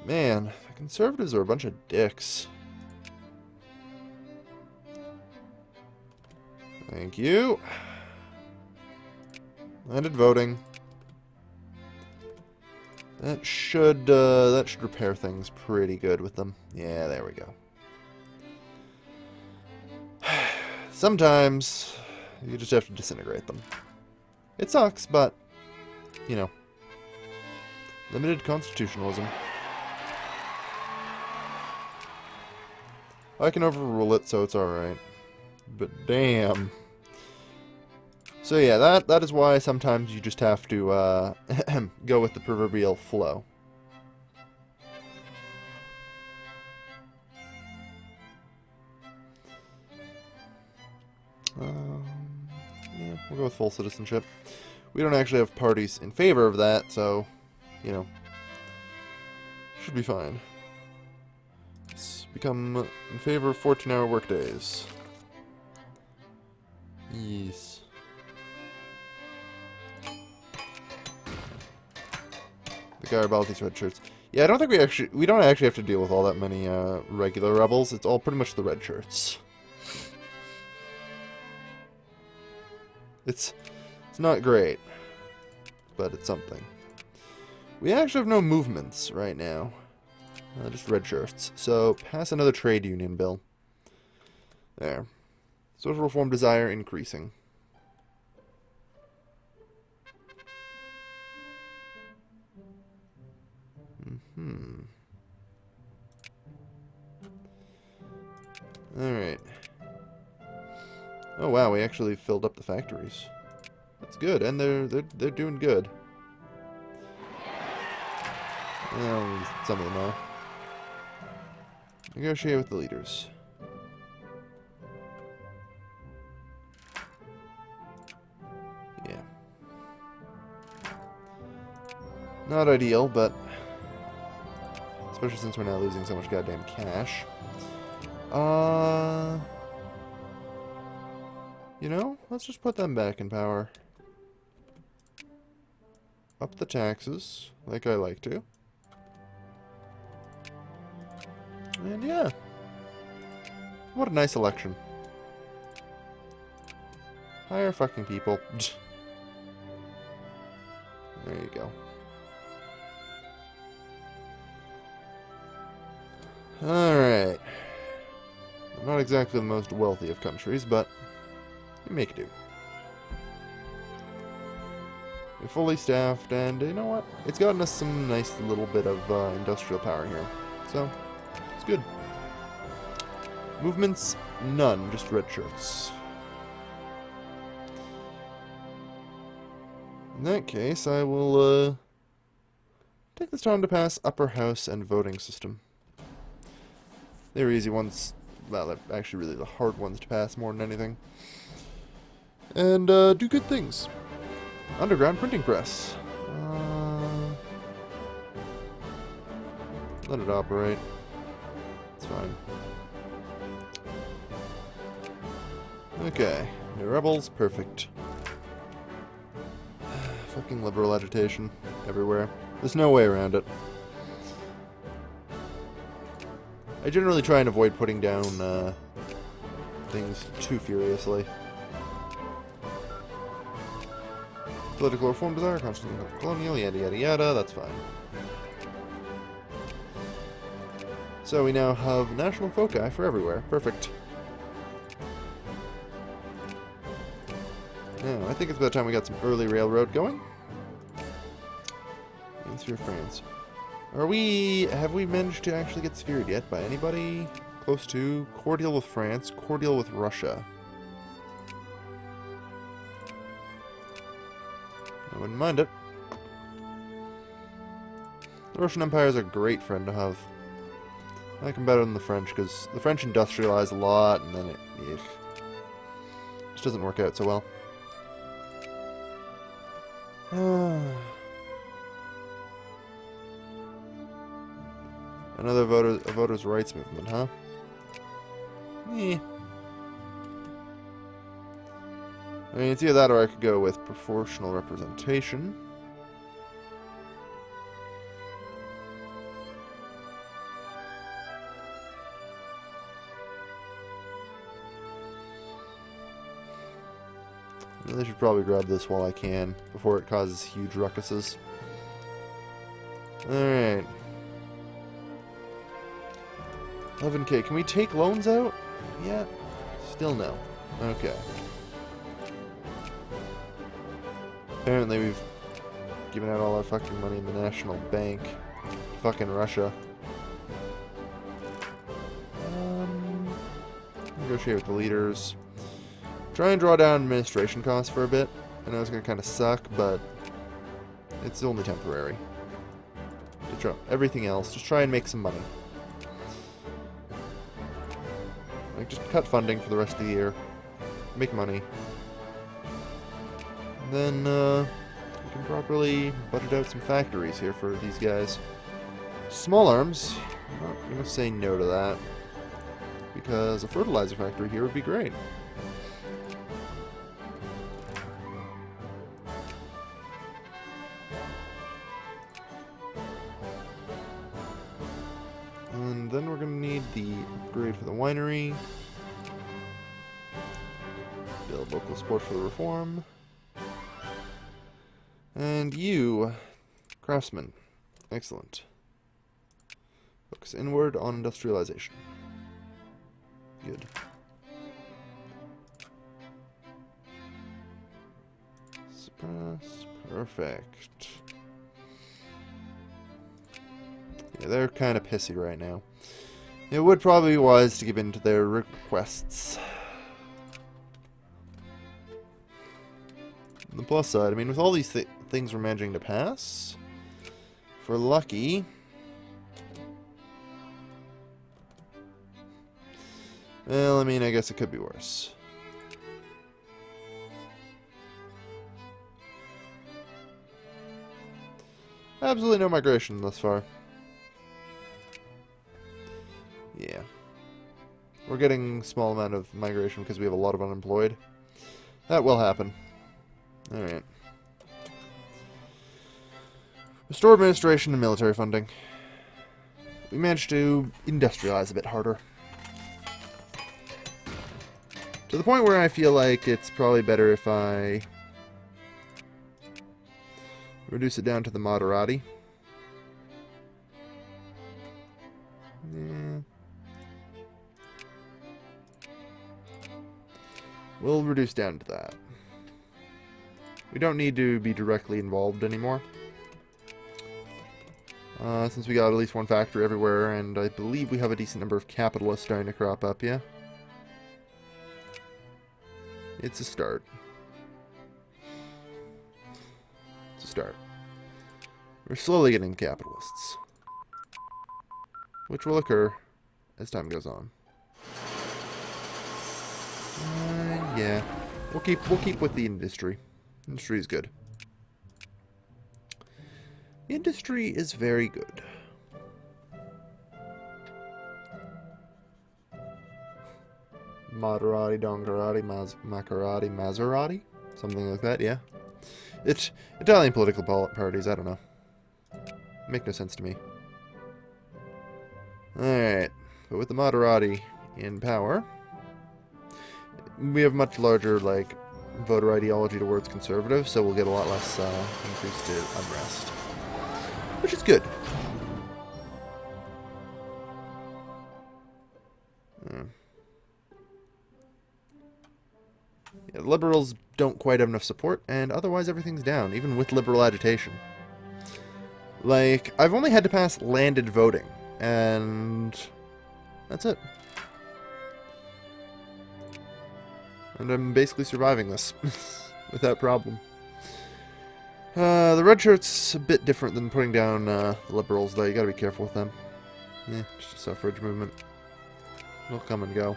Man, the conservatives are a bunch of dicks. Thank you. Ended voting. That should repair things pretty good with them. Yeah, there we go. Sometimes you just have to disintegrate them. It sucks, but you know, limited constitutionalism. I can overrule it, so it's alright. But damn. So yeah, that is why sometimes you just have to go with the proverbial flow. Yeah, we'll go with full citizenship. We don't actually have parties in favor of that, so, you know, should be fine. Let's become in favor of 14-hour workdays. Yes. The Garibaldi's red shirts. Yeah, I don't think we don't actually have to deal with all that many regular rebels. It's all pretty much the red shirts. It's not great, but it's something. We actually have no movements right now. Just red shirts. So, pass another trade union bill. There. Social reform desire increasing. Alright. Oh wow, we actually filled up the factories. That's good, and they're doing good. Well, some of them are. Negotiate with the leaders. Yeah. Not ideal, but especially since we're now losing so much goddamn cash. You know, let's just put them back in power. Up the taxes, like I like to. And yeah. What a nice election. Hire fucking people. There you go. Alright. Not exactly the most wealthy of countries, but you make do. We're fully staffed, and you know what? It's gotten us some nice little bit of industrial power here. So, it's good. Movements, none, just red shirts. In that case, I will take this time to pass upper house and voting system. They're easy ones. Well, they're actually really the hard ones to pass more than anything. And do good things. Underground printing press. Let it operate. It's fine. Okay. No rebels. Perfect. Fucking liberal agitation. Everywhere. There's no way around it. I generally try and avoid putting down things too furiously. Political reform desire, constitutional colonial, yada yada yada, that's fine. So we now have national foci for everywhere. Perfect. Now, I think it's about time we got some early railroad going. In through France. Have we managed to actually get sphered yet by anybody? Close to. Cordial with France, cordial with Russia. I wouldn't mind it. The Russian Empire is a great friend to have. I like them better than the French, because the French industrialize a lot, and then it just doesn't work out so well. Another voters' rights movement, huh? Eh. I mean, it's either that or I could go with proportional representation. Really should probably grab this while I can, before it causes huge ruckuses. Alright. 11k. Can we take loans out? Yeah. Still no. Okay. Apparently we've given out all our fucking money in the National Bank. Fucking Russia. Negotiate with the leaders. Try and draw down administration costs for a bit. I know it's going to kind of suck, but it's only temporary. Everything else, just try and make some money. Like, just cut funding for the rest of the year. Make money. And then, we can properly budget out some factories here for these guys. Small arms, I'm not going to say no to that. Because a fertilizer factory here would be great. And then we're going to need the upgrade for the winery. Build local support for the reform. And you, craftsman. Excellent. Focus inward on industrialization. Good. Suppress. Perfect. Yeah, they're kind of pissy right now. It would probably be wise to give in to their requests. On the plus side, I mean, with all these things we're managing to pass, if we're lucky... Well, I mean, I guess it could be worse. Absolutely no migration thus far. Yeah. We're getting a small amount of migration because we have a lot of unemployed. That will happen. Alright. Restore administration and military funding. We managed to industrialize a bit harder. To the point where I feel like it's probably better if I reduce it down to the moderati. Yeah. We'll reduce down to that. We don't need to be directly involved anymore. Since we got at least one factory everywhere, and I believe we have a decent number of capitalists starting to crop up, yeah? It's a start. It's a start. We're slowly getting capitalists. Which will occur as time goes on. Yeah. We'll keep with the industry. Industry is good. Industry is very good. Maserati, Dongarati, Maserati, Maserati? Something like that, yeah. It's Italian political parties, I don't know. Make no sense to me. Alright. But with the Maserati in power, we have much larger, like, voter ideology towards conservative, so we'll get a lot less increase to unrest. Which is good. Yeah, the liberals don't quite have enough support, and otherwise everything's down, even with liberal agitation. Like, I've only had to pass landed voting, and that's it. And I'm basically surviving this without problem. The redshirts a bit different than putting down the liberals, though. You gotta be careful with them. Yeah, just a suffrage movement. They'll come and go.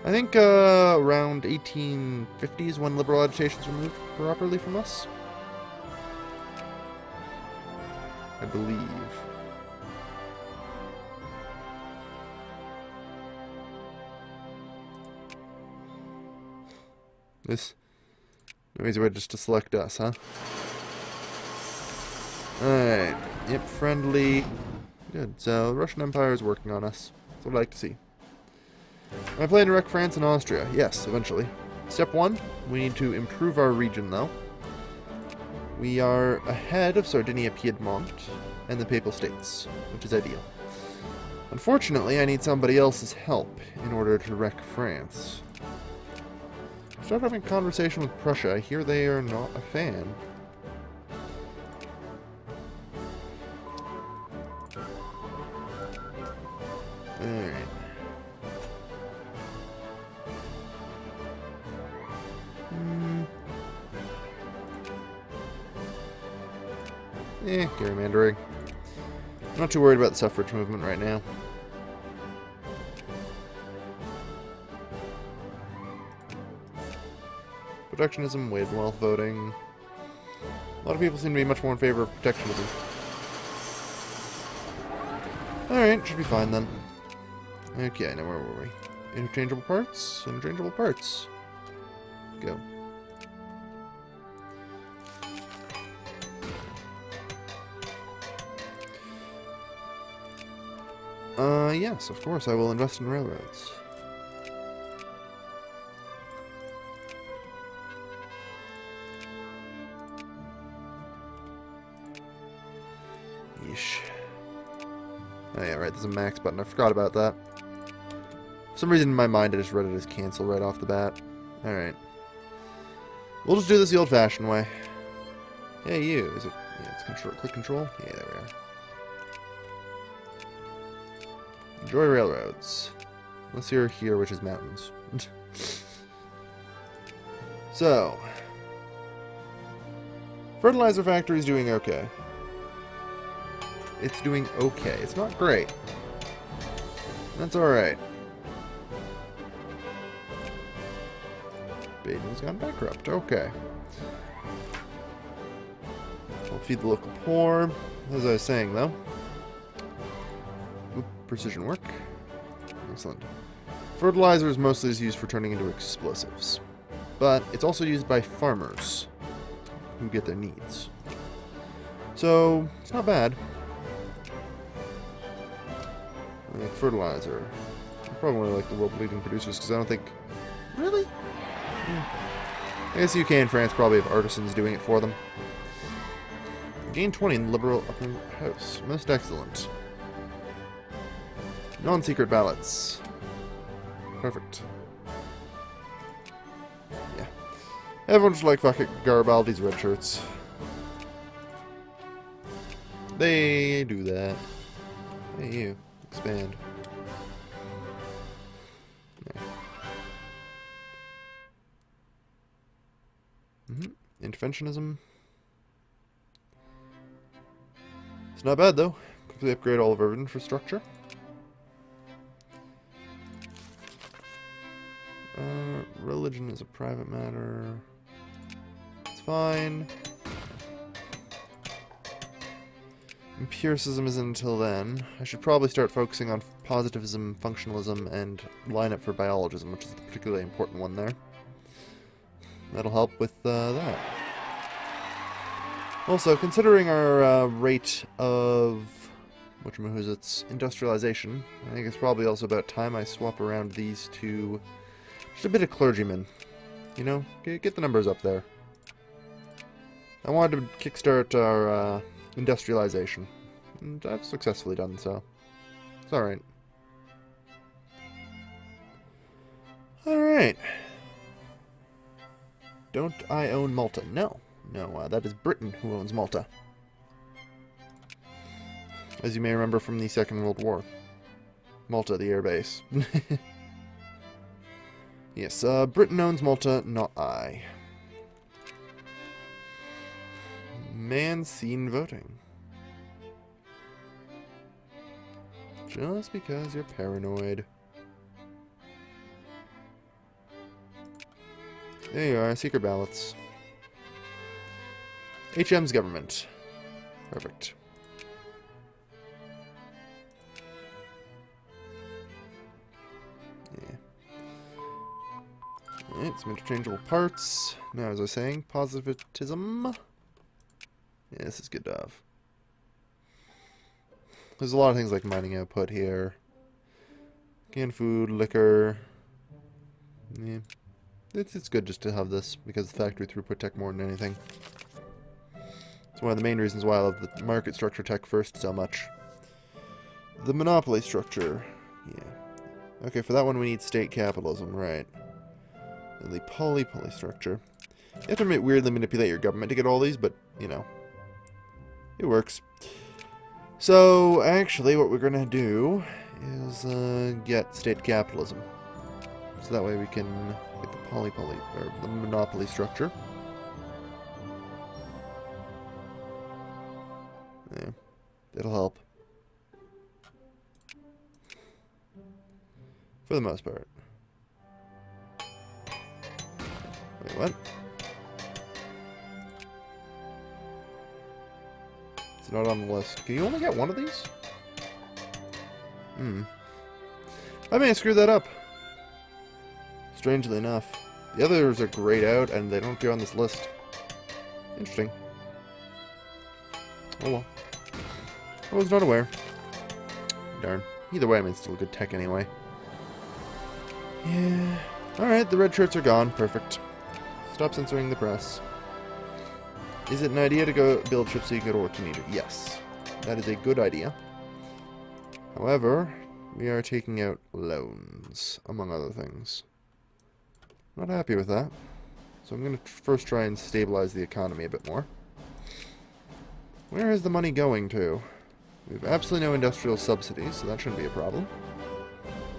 I think around 1850s when liberal agitation's removed properly from us. I believe. This no easy way just to select us, huh? Alright. Yep, friendly. Good. So the Russian Empire is working on us. That's what I'd like to see. Am I planning to wreck France and Austria? Yes, eventually. Step 1, we need to improve our region, though. We are ahead of Sardinia-Piedmont and the Papal States, which is ideal. Unfortunately, I need somebody else's help in order to wreck France. Start having a conversation with Prussia. I hear they are not a fan. Alright. Gerrymandering. I'm not too worried about the suffrage movement right now. Protectionism, wage and wealth voting. A lot of people seem to be much more in favor of protectionism. Alright, should be fine then. Okay, now where were we? Interchangeable parts? Interchangeable parts. Go. Yes, of course, I will invest in railroads. Yeesh. Oh yeah, right, there's a max button. I forgot about that. For some reason in my mind I just read it as cancel right off the bat. Alright. We'll just do this the old-fashioned way. Hey, you. Is it... Yeah, it's control. Click control? Yeah, there we are. Enjoy railroads. Unless you're here, which is mountains. So. Fertilizer factory's doing okay. It's doing okay. It's not great. That's alright. Baden's gone bankrupt. Okay. We'll feed the local poor. As I was saying, though. Oop, precision work. Excellent. Fertilizer is mostly used for turning into explosives. But it's also used by farmers who get their needs. So, it's not bad. Like fertilizer. I probably want to like the world leading producers because I don't think... Really? Yeah. I guess UK and France probably have artisans doing it for them. Gain 20 in the Liberal Upper House. Most excellent. Non-secret ballots. Perfect. Yeah. Everyone should like fucking Garibaldi's red shirts. They do that. Hey, you. Expand. Yeah. Interventionism. It's not bad, though. Quickly upgrade all of our infrastructure. Religion is a private matter. It's fine. Empiricism isn't until then. I should probably start focusing on positivism, functionalism, and line up for biologism, which is the particularly important one there. That'll help with that. Also, considering our rate of whatchamahoots, industrialization, I think it's probably also about time I swap around these to just a bit of clergymen. You know, get the numbers up there. I wanted to kickstart our industrialization, and I've successfully done so. It's alright. Alright. Don't I own Malta? No. No, that is Britain who owns Malta. As you may remember from the Second World War. Malta, the air base. Yes, Britain owns Malta, not I. Man seen voting. Just because you're paranoid. There you are, secret ballots. HM's government. Perfect. Yeah. Alright, some interchangeable parts. Now, as I was saying, positivism. Yeah, this is good to have. There's a lot of things like mining output here. Canned food, liquor. Yeah. It's good just to have this, because the factory throughput tech more than anything. It's one of the main reasons why I love the market structure tech first so much. The monopoly structure. Yeah. Okay, for that one we need state capitalism, right. And the poly structure. You have to weirdly manipulate your government to get all these, but, you know, it works. So, actually, what we're going to do is get state capitalism. So that way we can get the or the monopoly structure. Yeah, it'll help. For the most part. Wait, what? It's not on the list. Can you only get one of these? I may have screwed that up. Strangely enough. The others are grayed out and they don't appear on this list. Interesting. Oh well. I was not aware. Darn. Either way, I mean, it's still good tech anyway. Yeah. Alright, the red shirts are gone. Perfect. Stop censoring the press. Is it an idea to go build ships so you can go to work to need it? Yes. That is a good idea. However, we are taking out loans, among other things. Not happy with that. So I'm going to first try and stabilize the economy a bit more. Where is the money going to? We have absolutely no industrial subsidies, so that shouldn't be a problem.